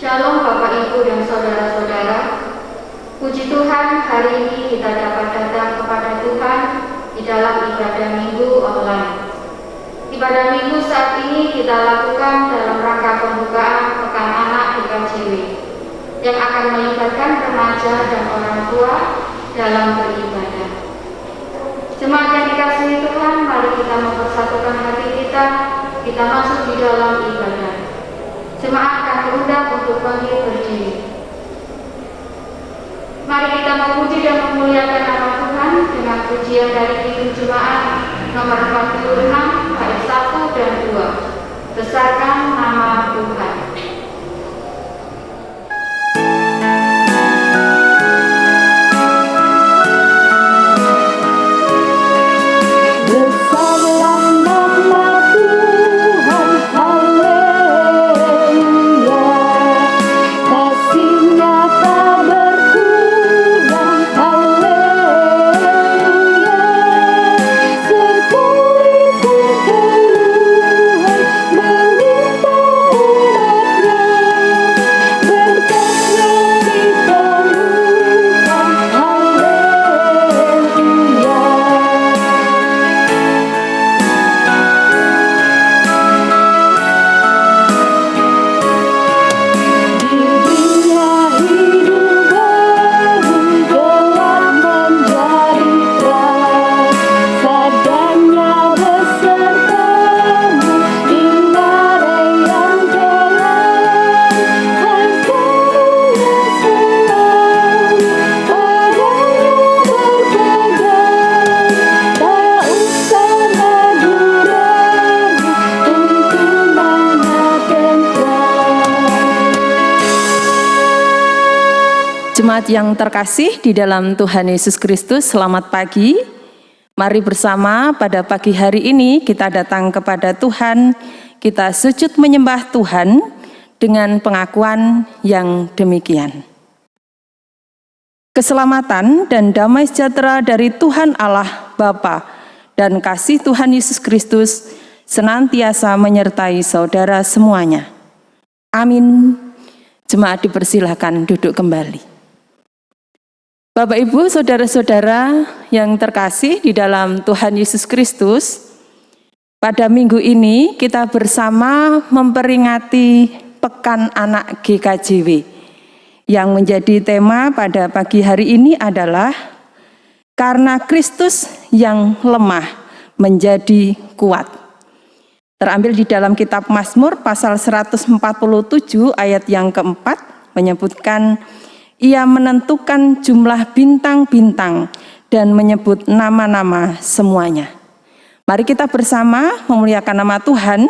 Shalom Bapak Ibu dan Saudara-saudara. Puji Tuhan, hari ini kita dapat datang kepada Tuhan di dalam ibadah minggu online. Ibadah minggu saat ini kita lakukan dalam rangka pembukaan Pekan Anak GKJW yang akan melibatkan remaja dan orang tua dalam beribadah. Jemaat yang dikasihi Tuhan, mari kita mempersatukan hati kita masuk di dalam ibadah. Jemaat akan diundang untuk bangkit berdiri. Mari kita memuji dan memuliakan nama Tuhan dengan pujian dari Kidung Jemaat nomor 46 bait 1 dan 2. Besarkan nama Tuhan. Jemaat yang terkasih di dalam Tuhan Yesus Kristus, selamat pagi. Mari bersama pada pagi hari ini kita datang kepada Tuhan, kita sujud menyembah Tuhan dengan pengakuan yang demikian. Keselamatan dan damai sejahtera dari Tuhan Allah Bapa dan kasih Tuhan Yesus Kristus senantiasa menyertai saudara semuanya. Amin. Jemaat dipersilahkan duduk kembali. Bapak Ibu, saudara-saudara yang terkasih di dalam Tuhan Yesus Kristus, pada minggu ini kita bersama memperingati Pekan Anak GKJW. Yang menjadi tema pada pagi hari ini adalah karena Kristus yang lemah menjadi kuat. Terambil di dalam kitab Mazmur pasal 147 ayat yang keempat menyebutkan, Ia menentukan jumlah bintang-bintang dan menyebut nama-nama semuanya. Mari kita bersama memuliakan nama Tuhan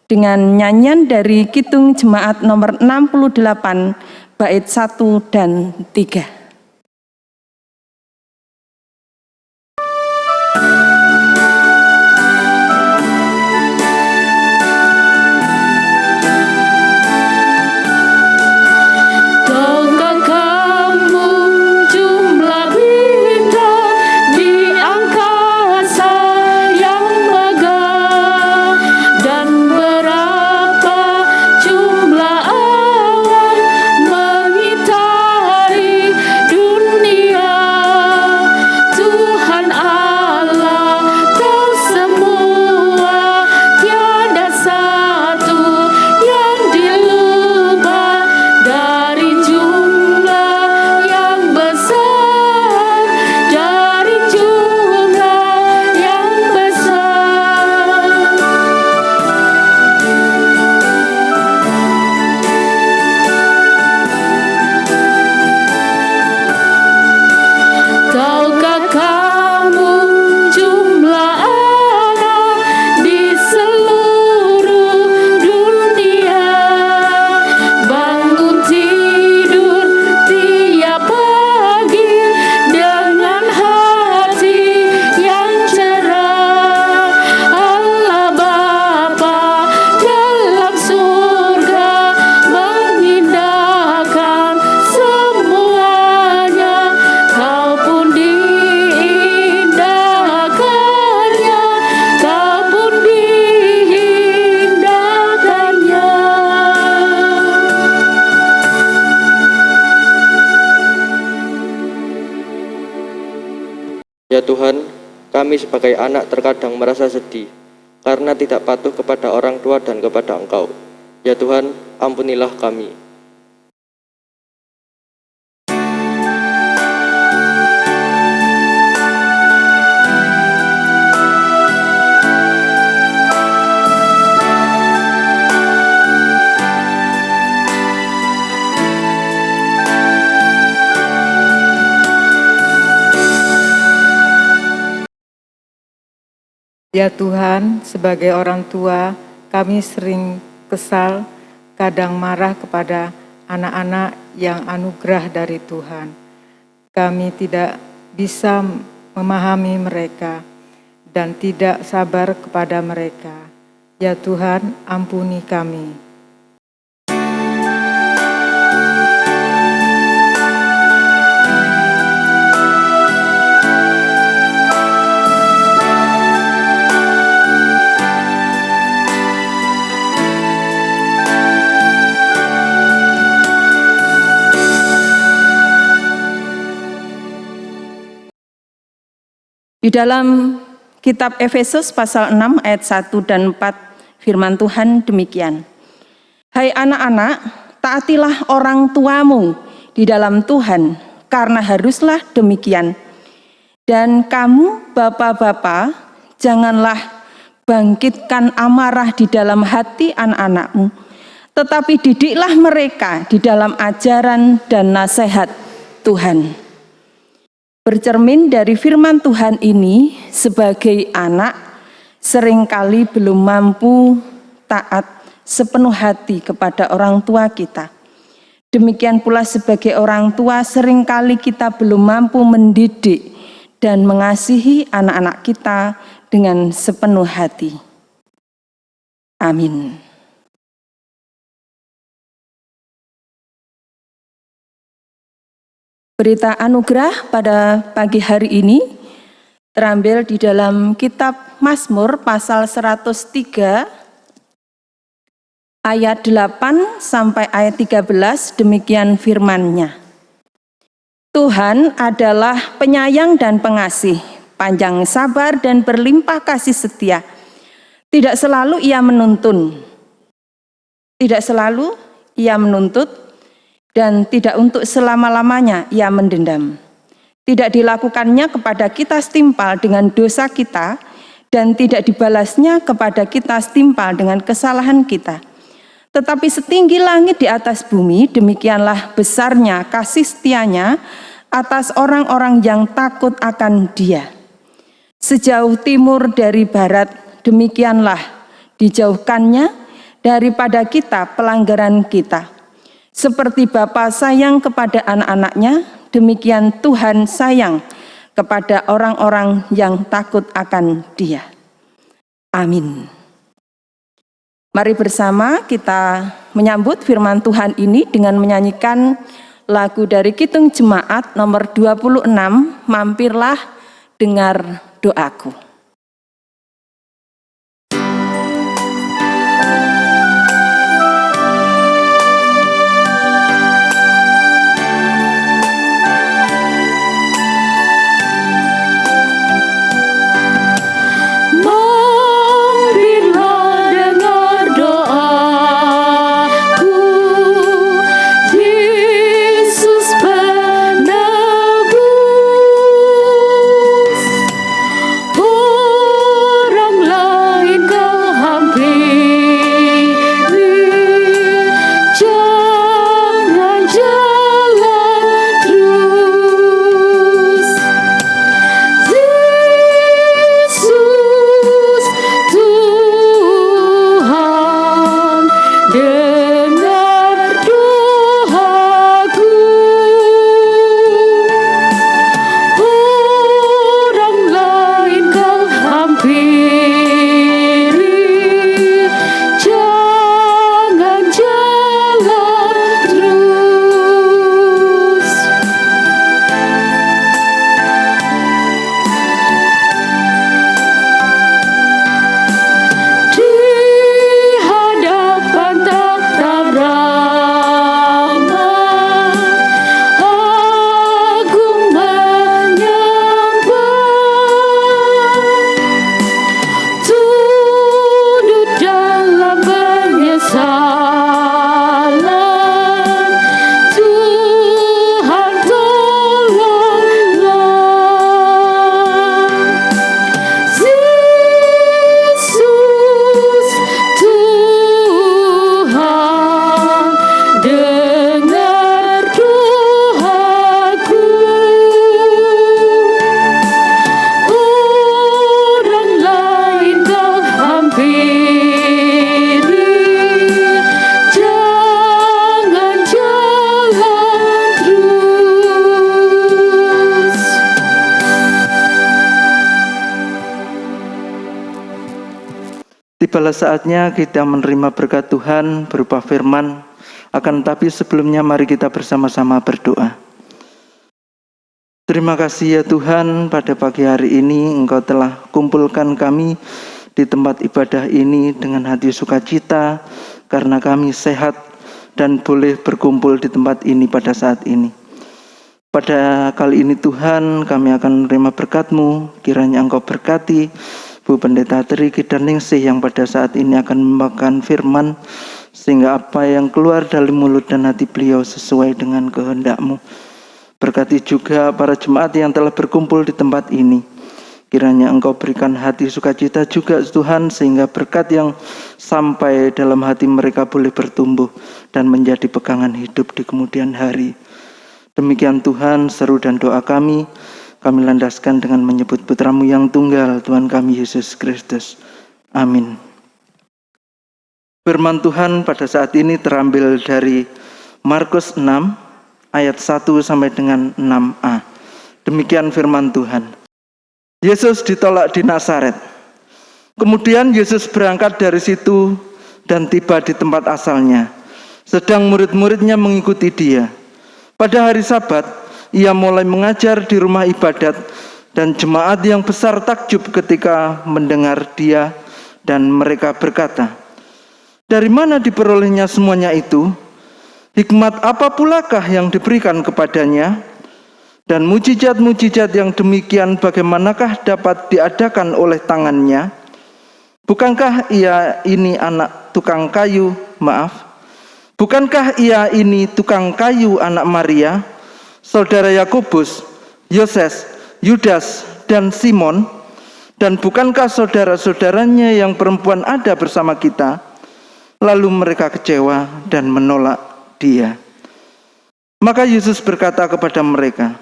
dengan nyanyian dari Kidung Jemaat nomor 68 bait 1 dan 3. Jumlah awan mengitari Tuhan, kami sebagai anak terkadang merasa sedih karena tidak patuh kepada orang tua dan kepada Engkau. Ya Tuhan, ampunilah kami. Ya Tuhan, sebagai orang tua, kami sering kesal, kadang marah kepada anak-anak yang anugerah dari Tuhan. Kami tidak bisa memahami mereka dan tidak sabar kepada mereka. Ya Tuhan, ampuni kami. Di dalam kitab Efesus pasal 6 ayat 1 dan 4 firman Tuhan demikian. Hai anak-anak, taatilah orang tuamu di dalam Tuhan, karena haruslah demikian. Dan kamu bapak-bapak, janganlah bangkitkan amarah di dalam hati anak-anakmu, tetapi didiklah mereka di dalam ajaran dan nasihat Tuhan. Bercermin dari firman Tuhan ini, sebagai anak seringkali belum mampu taat sepenuh hati kepada orang tua kita. Demikian pula sebagai orang tua seringkali kita belum mampu mendidik dan mengasihi anak-anak kita dengan sepenuh hati. Amin. Berita anugerah pada pagi hari ini terambil di dalam kitab Mazmur pasal 103 ayat 8 sampai ayat 13, demikian firman-Nya. Tuhan adalah penyayang dan pengasih, panjang sabar dan berlimpah kasih setia. Tidak selalu ia menuntut, dan tidak untuk selama-lamanya ia mendendam. Tidak dilakukannya kepada kita setimpal dengan dosa kita, dan tidak dibalasnya kepada kita setimpal dengan kesalahan kita. Tetapi setinggi langit di atas bumi, demikianlah besarnya kasih setianya atas orang-orang yang takut akan Dia. Sejauh timur dari barat, demikianlah dijauhkannya daripada kita pelanggaran kita. Seperti Bapa sayang kepada anak-anaknya, demikian Tuhan sayang kepada orang-orang yang takut akan Dia. Amin. Mari bersama kita menyambut firman Tuhan ini dengan menyanyikan lagu dari Kidung Jemaat nomor 26, Mampirlah Dengar Doaku. Oh Tibalah saatnya kita menerima berkat Tuhan berupa firman, akan tetapi sebelumnya mari kita bersama-sama berdoa. Terima kasih ya Tuhan, pada pagi hari ini Engkau telah kumpulkan kami di tempat ibadah ini dengan hati sukacita, karena kami sehat dan boleh berkumpul di tempat ini pada saat ini. Pada kali ini Tuhan, kami akan menerima berkat-Mu, kiranya Engkau berkati Bu Pendeta Triki dan Ningsih yang pada saat ini akan membawakan firman, sehingga apa yang keluar dari mulut dan hati beliau sesuai dengan kehendak-Mu. Berkati juga para jemaat yang telah berkumpul di tempat ini. Kiranya Engkau berikan hati sukacita juga Tuhan, sehingga berkat yang sampai dalam hati mereka boleh bertumbuh dan menjadi pegangan hidup di kemudian hari. Demikian Tuhan, seru dan doa kami landaskan dengan menyebut Putra-Mu yang tunggal, Tuhan kami Yesus Kristus. Amin. Firman Tuhan pada saat ini terambil dari Markus 6 ayat 1 sampai dengan 6a. Demikian firman Tuhan. Yesus ditolak di Nazaret. Kemudian Yesus berangkat dari situ dan tiba di tempat asalnya. Sedang murid-muridnya mengikuti dia. Pada hari Sabat, ia mulai mengajar di rumah ibadat, dan jemaat yang besar takjub ketika mendengar dia, dan mereka berkata, "Dari mana diperolehnya semuanya itu? Hikmat apa pulakah yang diberikan kepadanya? Dan mujizat-mujizat yang demikian bagaimanakah dapat diadakan oleh tangannya? Bukankah ia ini anak tukang kayu? Bukankah ia ini tukang kayu anak Maria, saudara Yakobus, Yoses, Yudas, dan Simon? Dan bukankah saudara-saudaranya yang perempuan ada bersama kita?" Lalu mereka kecewa dan menolak dia. Maka Yesus berkata kepada mereka,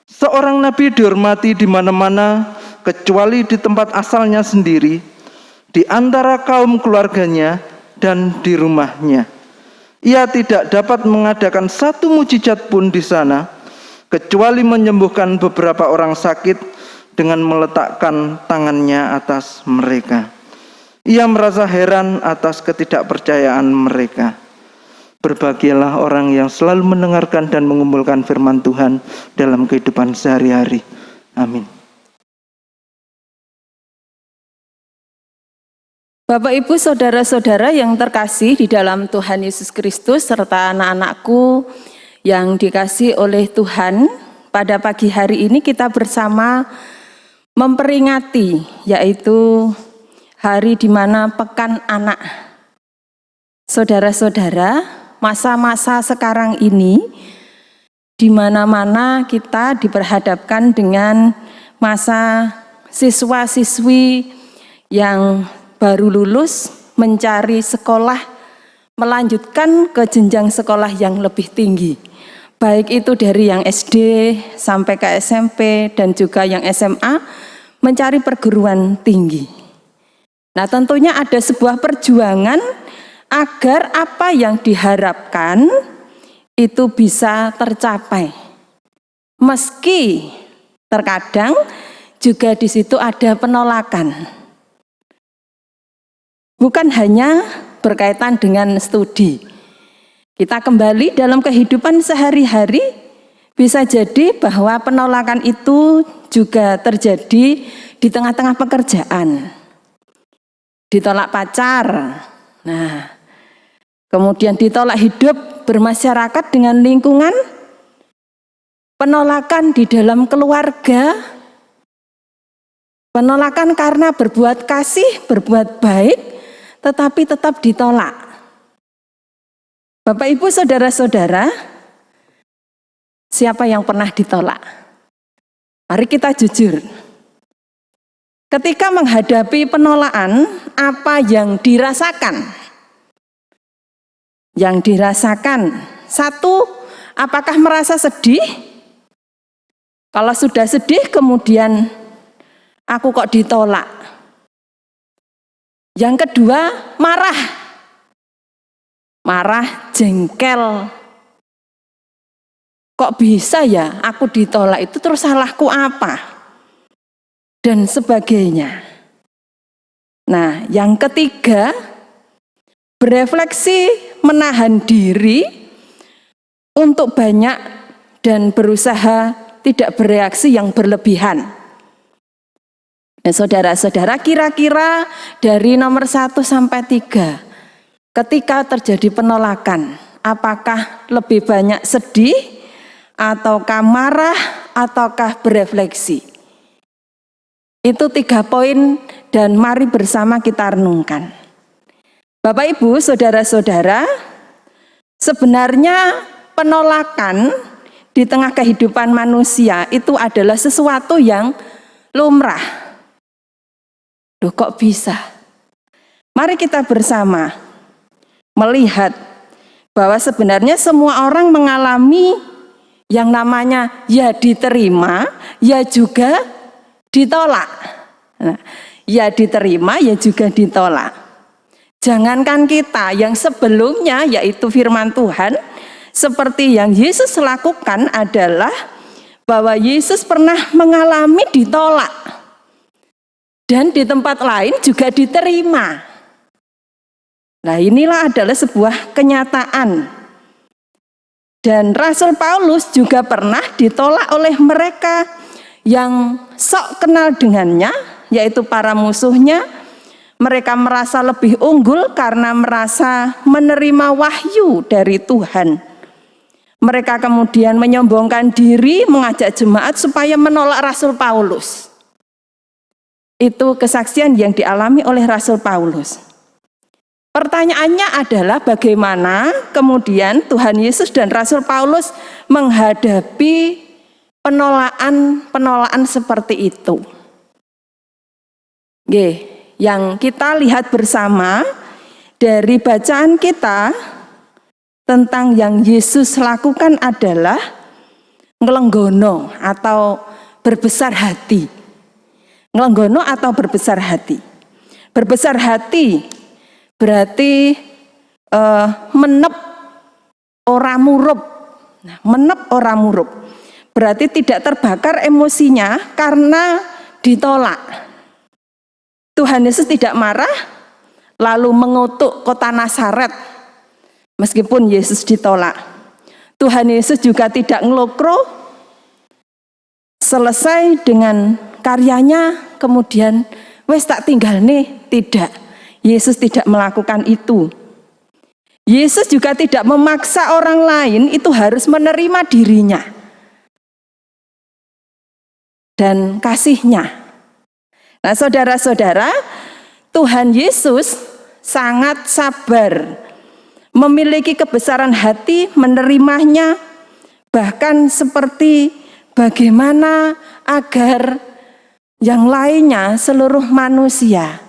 "Seorang nabi dihormati di mana-mana kecuali di tempat asalnya sendiri, di antara kaum keluarganya dan di rumahnya. Ia tidak dapat mengadakan satu mujizat pun di sana, kecuali menyembuhkan beberapa orang sakit dengan meletakkan tangannya atas mereka." Ia merasa heran atas ketidakpercayaan mereka. Berbahagialah orang yang selalu mendengarkan dan mengumpulkan firman Tuhan dalam kehidupan sehari-hari. Amin. Bapak, Ibu, saudara-saudara yang terkasih di dalam Tuhan Yesus Kristus, serta anak-anakku yang dikasihi oleh Tuhan, pada pagi hari ini kita bersama memperingati, yaitu hari di mana Pekan Anak. Saudara-saudara, masa-masa sekarang ini di mana-mana kita diperhadapkan dengan masa siswa-siswi yang baru lulus mencari sekolah, melanjutkan ke jenjang sekolah yang lebih tinggi. Baik itu dari yang SD sampai ke SMP dan juga yang SMA, mencari perguruan tinggi. Nah, tentunya ada sebuah perjuangan agar apa yang diharapkan itu bisa tercapai. Meski terkadang juga di situ ada penolakan. Bukan hanya berkaitan dengan studi. Kita kembali dalam kehidupan sehari-hari, bisa jadi bahwa penolakan itu juga terjadi di tengah-tengah pekerjaan. Ditolak pacar, nah, kemudian ditolak hidup bermasyarakat dengan lingkungan, penolakan di dalam keluarga, penolakan karena berbuat kasih, berbuat baik, tetapi tetap ditolak. Bapak, Ibu, saudara-saudara, siapa yang pernah ditolak? Mari kita jujur. Ketika menghadapi penolakan, apa yang dirasakan? Yang dirasakan, satu, apakah merasa sedih? Kalau sudah sedih, kemudian aku kok ditolak. Yang kedua, marah. Marah, jengkel. Kok bisa ya aku ditolak, itu terus salahku apa? Dan sebagainya. Nah, yang ketiga, berefleksi, menahan diri untuk banyak dan berusaha tidak bereaksi yang berlebihan. Nah, saudara-saudara, kira-kira dari nomor 1 sampai 3, ketika terjadi penolakan, apakah lebih banyak sedih, ataukah marah, ataukah berefleksi? Itu 3 poin dan mari bersama kita renungkan. Bapak Ibu, saudara-saudara, sebenarnya penolakan di tengah kehidupan manusia itu adalah sesuatu yang lumrah. Loh, kok bisa? Mari kita bersama melihat bahwa sebenarnya semua orang mengalami yang namanya ya diterima, ya juga ditolak. Nah, ya diterima, ya juga ditolak. Jangankan kita yang sebelumnya, yaitu firman Tuhan, seperti yang Yesus lakukan adalah bahwa Yesus pernah mengalami ditolak. Dan di tempat lain juga diterima. Nah, inilah adalah sebuah kenyataan. Dan Rasul Paulus juga pernah ditolak oleh mereka yang sok kenal dengannya, yaitu para musuhnya. Mereka merasa lebih unggul karena merasa menerima wahyu dari Tuhan. Mereka kemudian menyombongkan diri, mengajak jemaat supaya menolak Rasul Paulus. Itu kesaksian yang dialami oleh Rasul Paulus. Pertanyaannya adalah bagaimana kemudian Tuhan Yesus dan Rasul Paulus menghadapi penolakan seperti itu. Yang kita lihat bersama dari bacaan kita tentang yang Yesus lakukan adalah ngelenggono atau berbesar hati. Ngelenggono atau berbesar hati. Berbesar hati berarti menep ora murup. Nah, menep ora murup berarti tidak terbakar emosinya karena ditolak. Tuhan Yesus tidak marah lalu mengutuk kota Nazaret meskipun Yesus ditolak. Tuhan Yesus juga tidak ngelokro, selesai dengan karyanya kemudian wes tak tinggal nih. Tidak, Yesus tidak melakukan itu. Yesus juga tidak memaksa orang lain itu harus menerima dirinya dan kasihnya. Nah, saudara-saudara, Tuhan Yesus sangat sabar, memiliki kebesaran hati menerimanya, bahkan seperti bagaimana agar yang lainnya, seluruh manusia,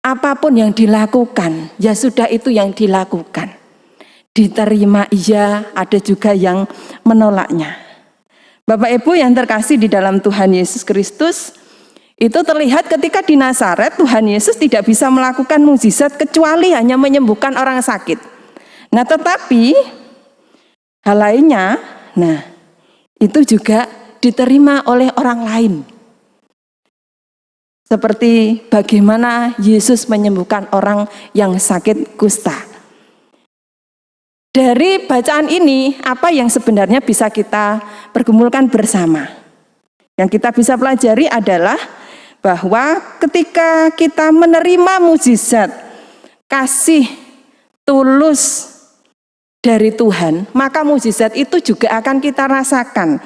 apapun yang dilakukan, ya sudah itu yang dilakukan. Diterima iya, ada juga yang menolaknya. Bapak Ibu yang terkasih di dalam Tuhan Yesus Kristus, itu terlihat ketika di Nazaret Tuhan Yesus tidak bisa melakukan mukjizat kecuali hanya menyembuhkan orang sakit. Nah, tetapi hal lainnya, nah itu juga diterima oleh orang lain. Seperti bagaimana Yesus menyembuhkan orang yang sakit kusta. Dari bacaan ini, apa yang sebenarnya bisa kita pergumulkan bersama? Yang kita bisa pelajari adalah bahwa ketika kita menerima mukjizat kasih tulus dari Tuhan, maka mukjizat itu juga akan kita rasakan.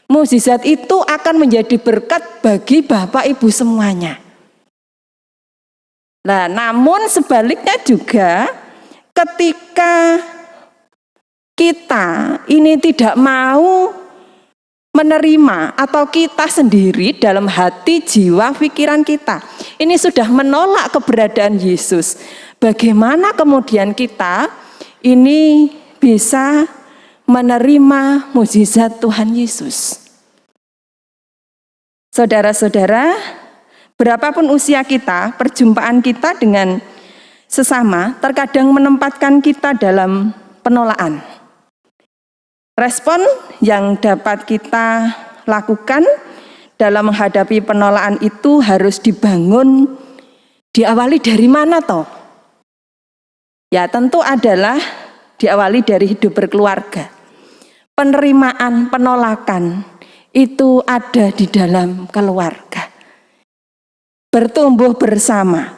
Mukjizat itu akan menjadi berkat bagi Bapak Ibu semuanya. Nah, namun sebaliknya juga ketika kita ini tidak mau menerima atau kita sendiri dalam hati, jiwa, pikiran kita ini sudah menolak keberadaan Yesus. Bagaimana kemudian kita ini bisa menerima mukjizat Tuhan Yesus? Saudara-saudara, berapapun usia kita, perjumpaan kita dengan sesama terkadang menempatkan kita dalam penolakan. Respon yang dapat kita lakukan dalam menghadapi penolakan itu harus dibangun Diawali dari mana toh? Ya tentu adalah diawali dari hidup berkeluarga. Penerimaan, penolakan itu ada di dalam keluarga. Bertumbuh bersama.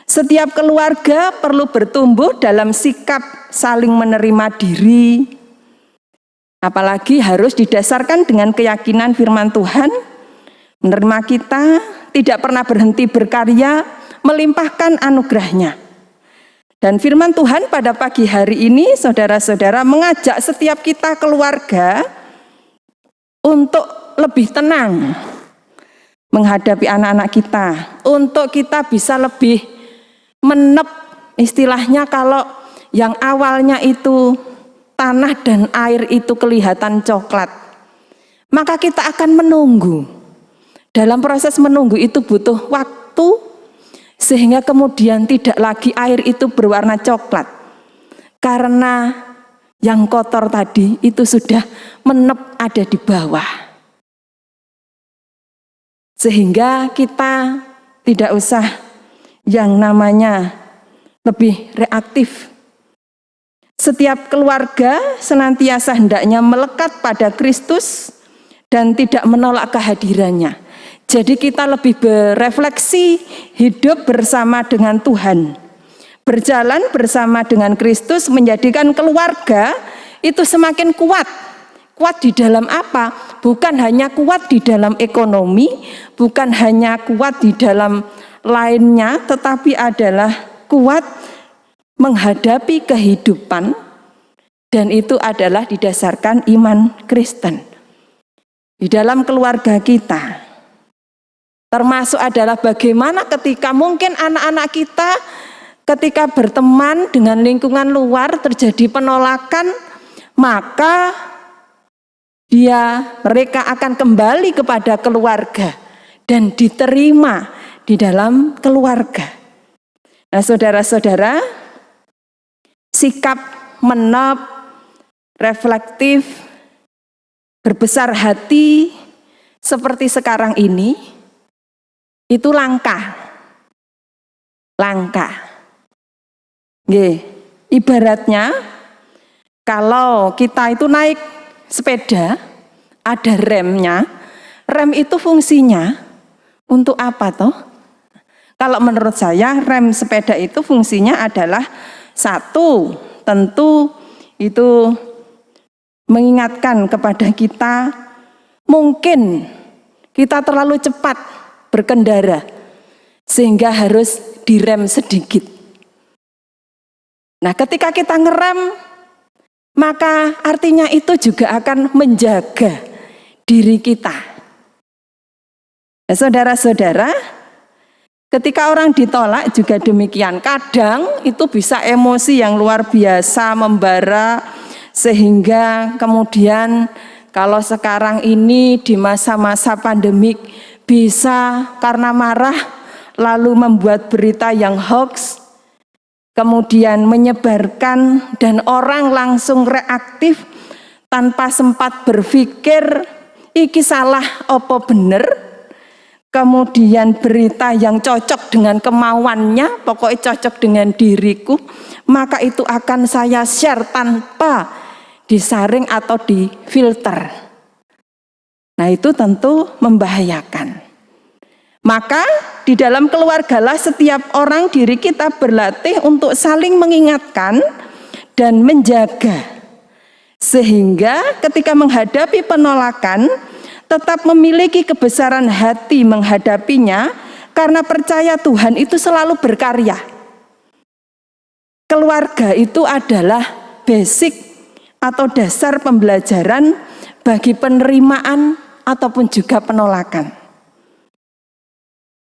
Setiap keluarga perlu bertumbuh dalam sikap saling menerima diri. Apalagi harus didasarkan dengan keyakinan firman Tuhan. Menerima kita, tidak pernah berhenti berkarya, melimpahkan anugerahnya. Dan firman Tuhan pada pagi hari ini, saudara-saudara, mengajak setiap kita keluarga untuk lebih tenang menghadapi anak-anak kita, untuk kita bisa lebih menep, istilahnya kalau yang awalnya itu tanah dan air itu kelihatan coklat, maka kita akan menunggu. Dalam proses menunggu itu butuh waktu, sehingga kemudian tidak lagi air itu berwarna coklat, karena yang kotor tadi itu sudah menep ada di bawah. Sehingga kita tidak usah yang namanya lebih reaktif. Setiap keluarga senantiasa hendaknya melekat pada Kristus dan tidak menolak kehadirannya. Jadi kita lebih berefleksi, hidup bersama dengan Tuhan. Berjalan bersama dengan Kristus menjadikan keluarga itu semakin kuat. Kuat di dalam apa? Bukan hanya kuat di dalam ekonomi, bukan hanya kuat di dalam lainnya, tetapi adalah kuat menghadapi kehidupan, dan itu adalah didasarkan iman Kristen. Di dalam keluarga kita, termasuk adalah bagaimana ketika mungkin anak-anak kita ketika berteman dengan lingkungan luar terjadi penolakan, maka mereka akan kembali kepada keluarga dan diterima di dalam keluarga. Nah, saudara-saudara, sikap menep, reflektif, berbesar hati seperti sekarang ini itu langka. Ibaratnya kalau kita itu naik sepeda, ada remnya. Rem itu fungsinya untuk apa toh? Kalau menurut saya rem sepeda itu fungsinya adalah satu, tentu itu mengingatkan kepada kita mungkin kita terlalu cepat berkendara sehingga harus direm sedikit. Nah, ketika kita ngerem, maka artinya itu juga akan menjaga diri kita. Nah, saudara-saudara, ketika orang ditolak juga demikian. Kadang itu bisa emosi yang luar biasa membara, sehingga kemudian kalau sekarang ini di masa-masa pandemik bisa karena marah lalu membuat berita yang hoax, kemudian menyebarkan dan orang langsung reaktif tanpa sempat berpikir iki salah opo bener, kemudian berita yang cocok dengan kemauannya, pokoknya cocok dengan diriku, maka itu akan saya share tanpa disaring atau difilter. Nah, itu tentu membahayakan. Maka di dalam keluargalah setiap orang diri kita berlatih untuk saling mengingatkan dan menjaga, sehingga ketika menghadapi penolakan tetap memiliki kebesaran hati menghadapinya, karena percaya Tuhan itu selalu berkarya. Keluarga itu adalah basic atau dasar pembelajaran bagi penerimaan ataupun juga penolakan.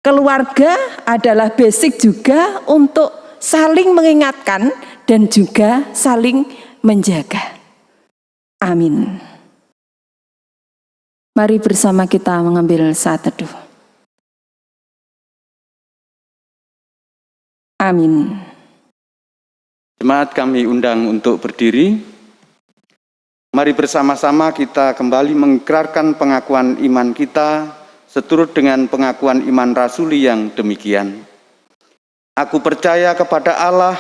Keluarga adalah basic juga untuk saling mengingatkan dan juga saling menjaga. Amin. Mari bersama kita mengambil saat teduh. Amin. Jemaat kami undang untuk berdiri. Mari bersama-sama kita kembali mengikrarkan pengakuan iman kita seturut dengan pengakuan iman rasuli yang demikian. Aku percaya kepada Allah,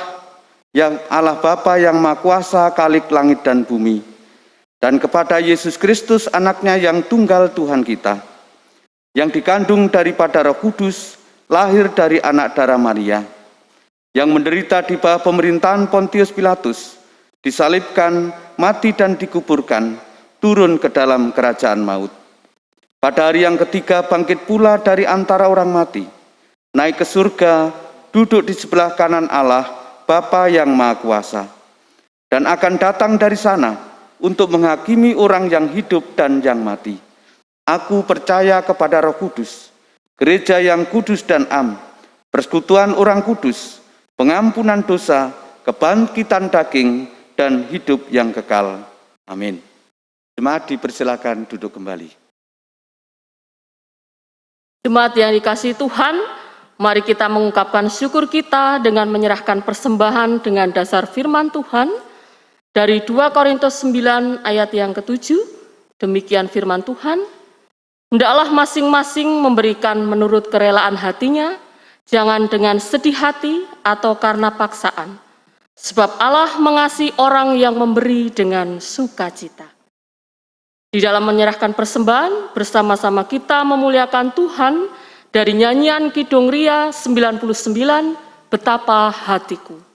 yang Allah Bapa yang Maha Kuasa, Khalik langit dan bumi, dan kepada Yesus Kristus, anaknya yang tunggal Tuhan kita, yang dikandung daripada Roh Kudus, lahir dari anak darah Maria, yang menderita di bawah pemerintahan Pontius Pilatus, disalibkan, mati dan dikuburkan, turun ke dalam kerajaan maut. Pada hari yang ketiga bangkit pula dari antara orang mati, naik ke surga, duduk di sebelah kanan Allah, Bapa yang Maha Kuasa, dan akan datang dari sana untuk menghakimi orang yang hidup dan yang mati. Aku percaya kepada Roh Kudus, gereja yang kudus dan am, persekutuan orang kudus, pengampunan dosa, kebangkitan daging, dan hidup yang kekal. Amin. Jemaat dipersilakan duduk kembali. Jemaat yang dikasihi Tuhan, mari kita mengungkapkan syukur kita dengan menyerahkan persembahan dengan dasar firman Tuhan dari 2 Korintus 9 ayat yang ke-7. Demikian firman Tuhan, hendaklah masing-masing memberikan menurut kerelaan hatinya, jangan dengan sedih hati atau karena paksaan, sebab Allah mengasihi orang yang memberi dengan sukacita. Di dalam menyerahkan persembahan, bersama-sama kita memuliakan Tuhan dari nyanyian Kidung Ria 99, Betapa Hatiku.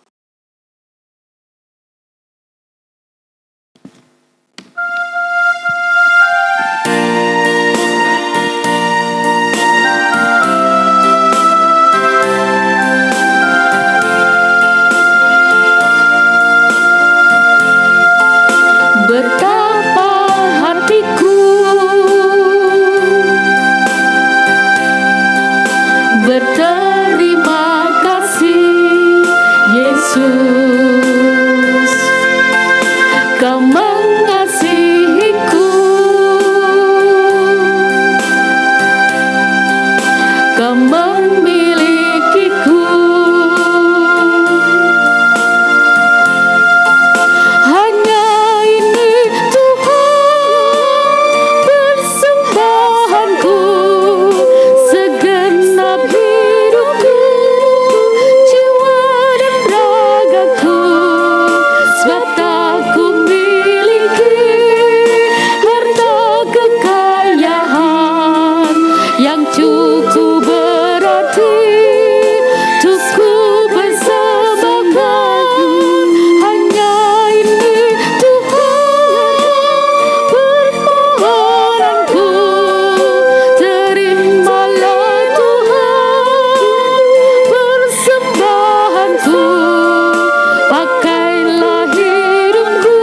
Berterima kasih Yesus, Kau mengasihiku, Kau memilikiku. Hanya ini Tuhan persembahanku, segenap hidupku, jiwa dan ragaku, sebab tak ku miliki harta kekayaan yang cukup berarti untuk ku persembahkan. Hanya ini Tuhan permohonanku, terimalah Tuhan persembahanku, pakailah hidupku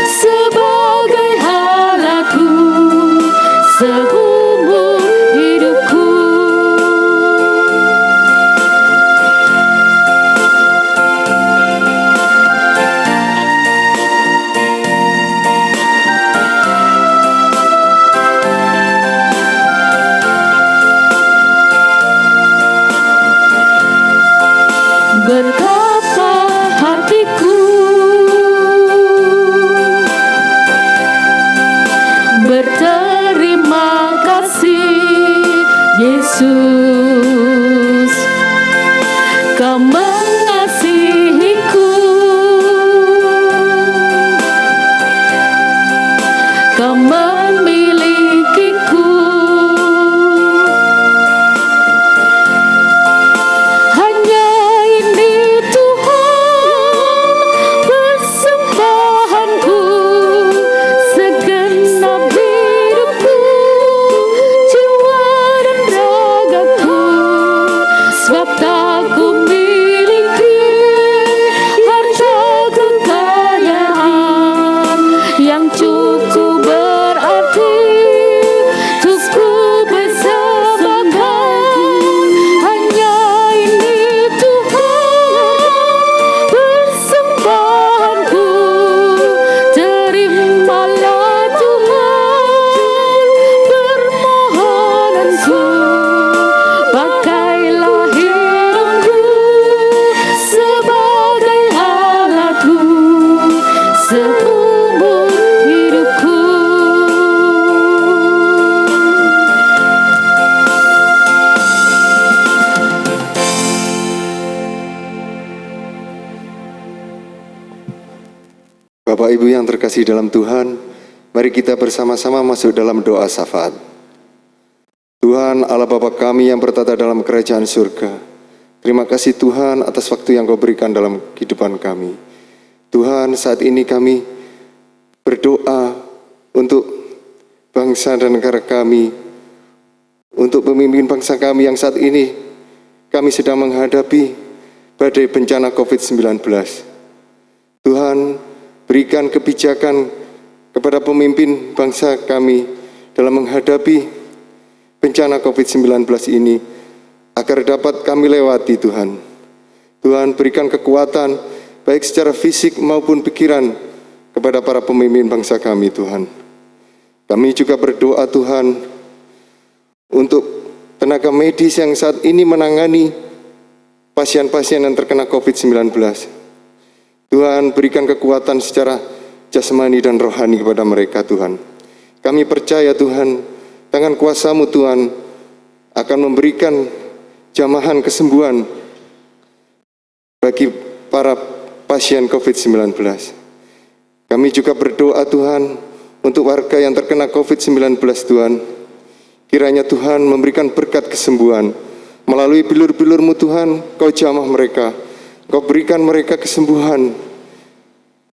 sebagai halaku seumur hidupku. Betapa hatiku berterima kasih Yesus, Kau mengasihiku, Kau memilikiku. Hanya ini Tuhan persembahanku, segenap hidupku, jiwa dan ragaku, sebab tak ku miliki Bapak Ibu yang terkasih dalam Tuhan, mari kita bersama-sama masuk dalam doa syafaat. Tuhan Allah Bapa kami yang bertata dalam kerajaan surga, terima kasih Tuhan atas waktu yang Kau berikan dalam kehidupan kami. Tuhan, saat ini kami berdoa untuk bangsa dan negara kami, untuk pemimpin bangsa kami yang saat ini kami sedang menghadapi badai bencana COVID-19. Tuhan, berikan kebijakan kepada pemimpin bangsa kami dalam menghadapi bencana COVID-19 ini, agar dapat kami lewati Tuhan. Tuhan, berikan kekuatan baik secara fisik maupun pikiran kepada para pemimpin bangsa kami Tuhan. Kami juga berdoa Tuhan untuk tenaga medis yang saat ini menangani pasien-pasien yang terkena COVID-19. Tuhan, berikan kekuatan secara jasmani dan rohani kepada mereka Tuhan. Kami percaya Tuhan, tangan kuasa-Mu Tuhan akan memberikan jamahan kesembuhan bagi para pasien COVID-19. Kami juga berdoa Tuhan untuk warga yang terkena COVID-19 Tuhan. Kiranya Tuhan memberikan berkat kesembuhan. Melalui bilur-bilur-Mu Tuhan, Kau jamah mereka. Kau berikan mereka kesembuhan.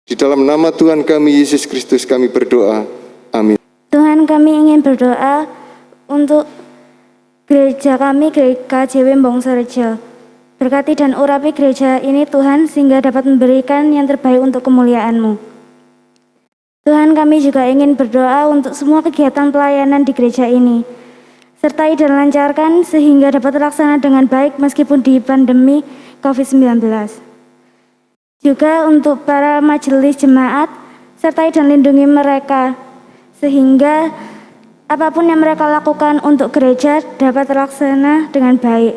Di dalam nama Tuhan kami, Yesus Kristus, kami berdoa. Amin. Tuhan, kami ingin berdoa untuk gereja kami, KJW Bongsorejo. Berkati dan urapi gereja ini Tuhan, sehingga dapat memberikan yang terbaik untuk kemuliaan-Mu. Tuhan, kami juga ingin berdoa untuk semua kegiatan pelayanan di gereja ini. Sertai dan lancarkan sehingga dapat terlaksana dengan baik meskipun di pandemi COVID-19. Juga untuk para majelis jemaat, sertai dan lindungi mereka, sehingga apapun yang mereka lakukan untuk gereja dapat terlaksana dengan baik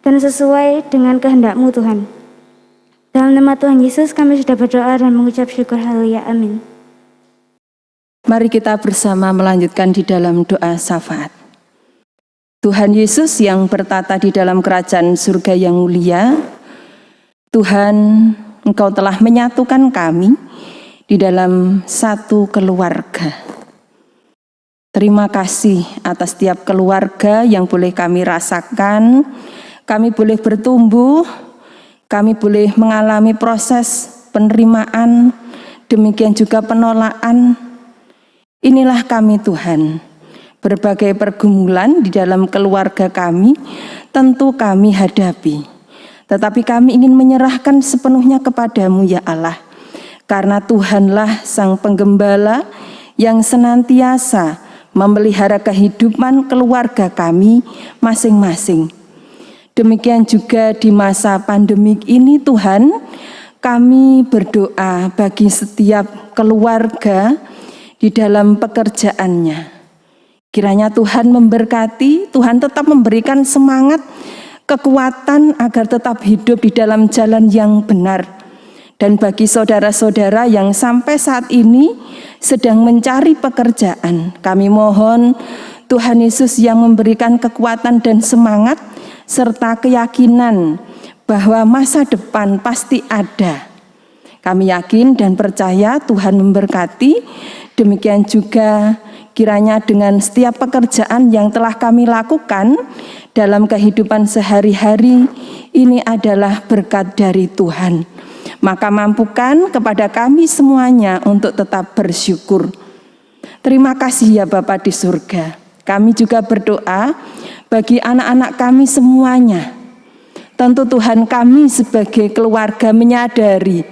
dan sesuai dengan kehendak-Mu Tuhan. Dalam nama Tuhan Yesus kami sudah berdoa dan mengucap syukur, haleluya, amin. Mari kita bersama melanjutkan di dalam doa syafaat. Tuhan Yesus yang bertata di dalam kerajaan surga yang mulia, Tuhan, Engkau telah menyatukan kami di dalam satu keluarga. Terima kasih atas setiap keluarga yang boleh kami rasakan, kami boleh bertumbuh, kami boleh mengalami proses penerimaan, demikian juga penolakan. Inilah kami Tuhan. Berbagai pergumulan di dalam keluarga kami tentu kami hadapi. Tetapi kami ingin menyerahkan sepenuhnya kepada-Mu ya Allah. Karena Tuhanlah Sang Penggembala yang senantiasa memelihara kehidupan keluarga kami masing-masing. Demikian juga di masa pandemik ini Tuhan, kami berdoa bagi setiap keluarga di dalam pekerjaannya. Kiranya Tuhan memberkati, Tuhan tetap memberikan semangat, kekuatan agar tetap hidup di dalam jalan yang benar. Dan bagi saudara-saudara yang sampai saat ini sedang mencari pekerjaan, kami mohon Tuhan Yesus yang memberikan kekuatan dan semangat, serta keyakinan bahwa masa depan pasti ada. Kami yakin dan percaya Tuhan memberkati, demikian juga kiranya dengan setiap pekerjaan yang telah kami lakukan dalam kehidupan sehari-hari, ini adalah berkat dari Tuhan. Maka mampukan kepada kami semuanya untuk tetap bersyukur. Terima kasih ya Bapa di surga. Kami juga berdoa bagi anak-anak kami semuanya. Tentu Tuhan, kami sebagai keluarga menyadari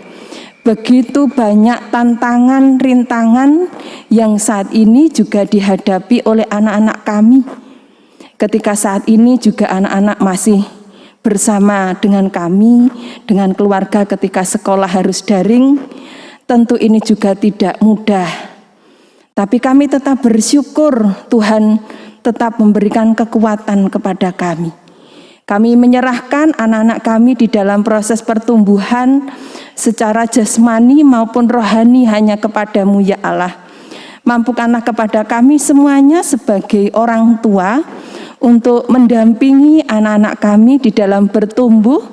begitu banyak tantangan, rintangan yang saat ini juga dihadapi oleh anak-anak kami. Ketika saat ini juga anak-anak masih bersama dengan kami, dengan keluarga ketika sekolah harus daring, tentu ini juga tidak mudah. Tapi kami tetap bersyukur Tuhan tetap memberikan kekuatan kepada kami. Kami menyerahkan anak-anak kami di dalam proses pertumbuhan secara jasmani maupun rohani hanya kepada-Mu ya Allah. Mampukanlah kepada kami semuanya sebagai orang tua untuk mendampingi anak-anak kami di dalam bertumbuh,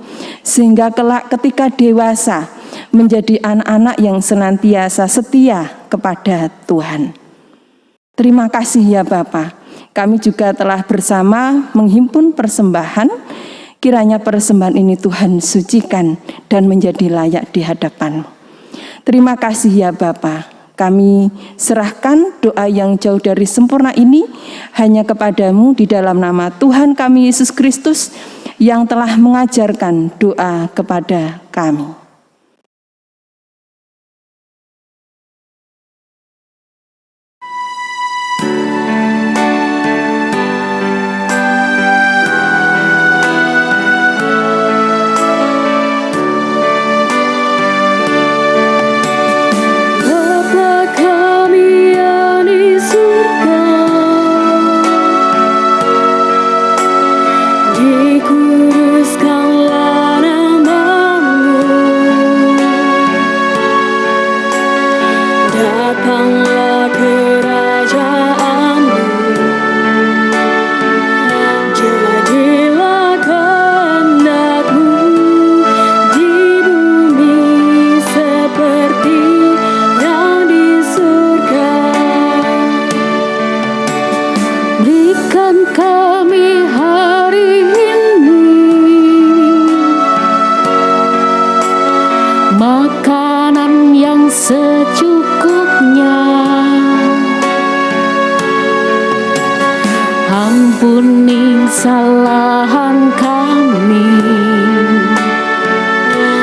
sehingga kelak ketika dewasa menjadi anak-anak yang senantiasa setia kepada Tuhan. Terima kasih ya Bapa. Kami juga telah bersama menghimpun persembahan. Kiranya persembahan ini Tuhan sucikan dan menjadi layak di hadapan-Mu. Terima kasih ya Bapa. Kami serahkan doa yang jauh dari sempurna ini hanya kepadamu di dalam nama Tuhan kami Yesus Kristus yang telah mengajarkan doa kepada kami. Makanan yang secukupnya, ampuni kesalahan kami,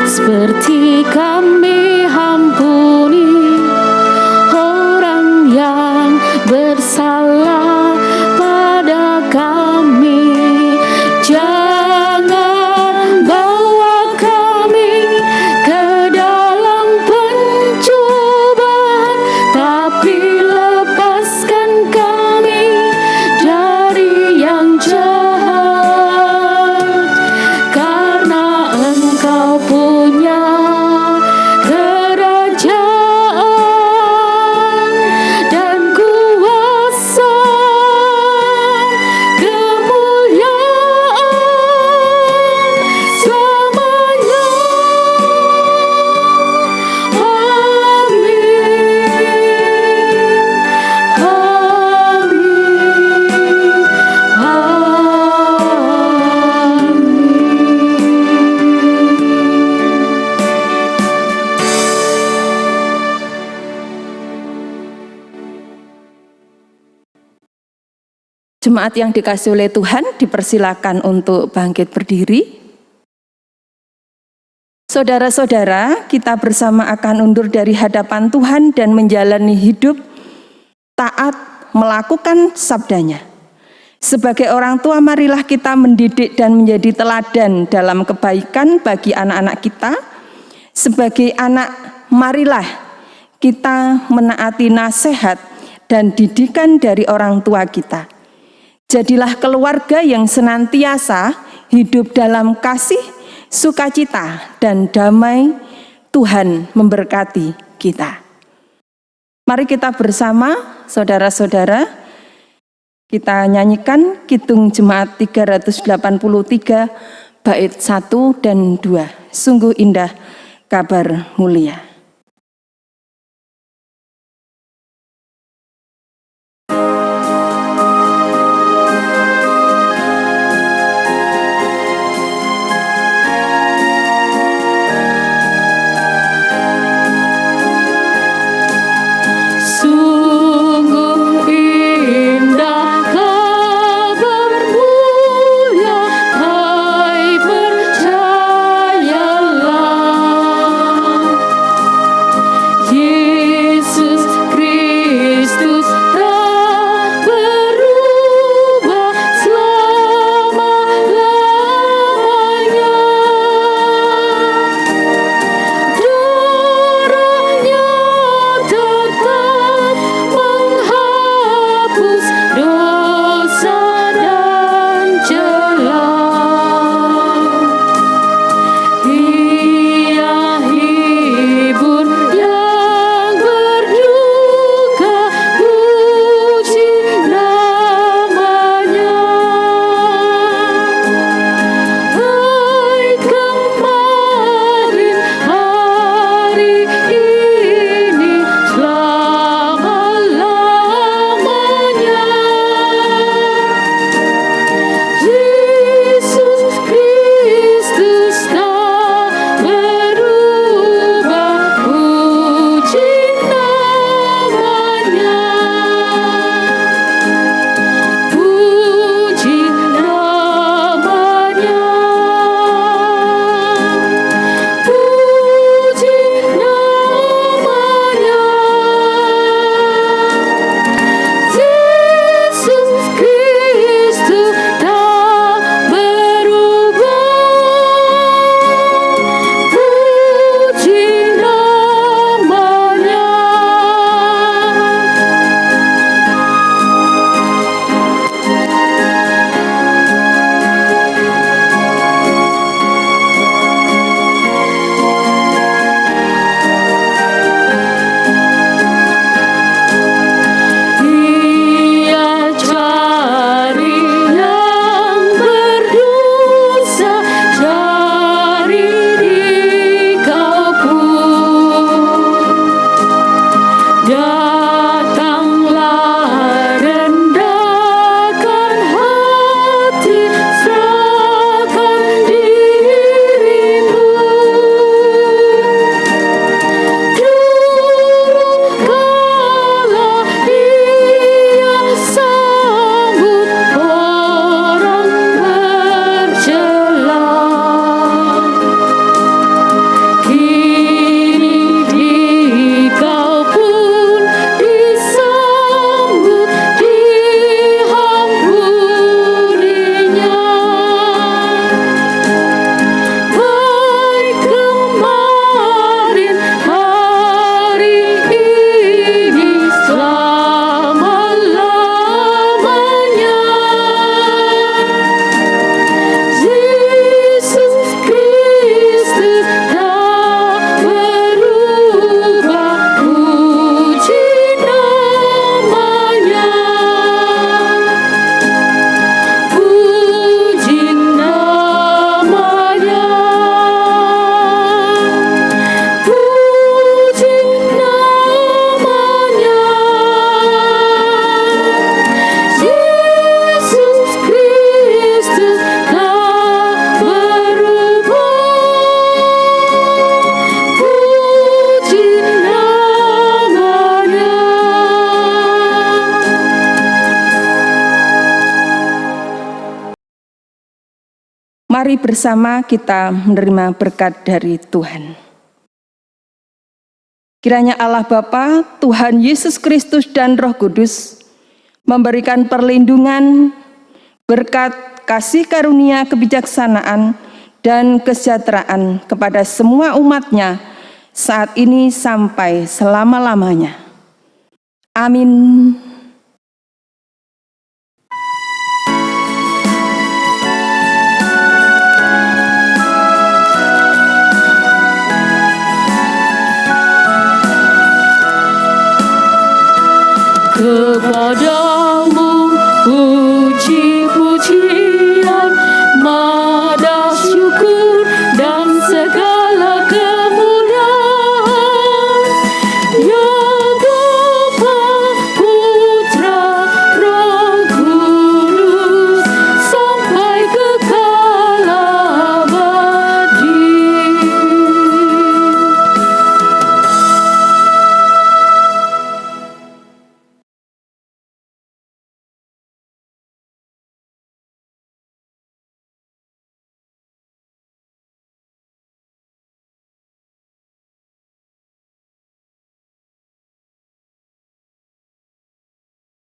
seperti kami ampuni orang yang bersalah pada kami. Jangan bawa kami ke dalam pencobaan, tapi lepaskan kami dari yang jahat. Karena Engkau punya kerajaan dan kuasa, kemuliaan selamanya. Jemaat yang dikasihi oleh Tuhan, dipersilakan untuk bangkit berdiri. Saudara-saudara, kita bersama akan undur dari hadapan Tuhan dan menjalani hidup taat melakukan sabdanya. Sebagai orang tua, marilah kita mendidik dan menjadi teladan dalam kebaikan bagi anak-anak kita. Sebagai anak, marilah kita menaati nasihat dan didikan dari orang tua kita. Jadilah keluarga yang senantiasa hidup dalam kasih, sukacita, dan damai. Tuhan memberkati kita. Mari kita bersama, saudara-saudara, kita nyanyikan Kidung Jemaat 383, bait 1 dan 2. Sungguh indah kabar mulia. Sungguh indah kabar mulia, hai percayalah. Mari bersama kita menerima berkat dari Tuhan. Kiranya Allah Bapa, Tuhan Yesus Kristus dan Roh Kudus memberikan perlindungan, berkat, kasih karunia, kebijaksanaan, dan kesejahteraan kepada semua umat-Nya saat ini sampai selama-lamanya. Amin.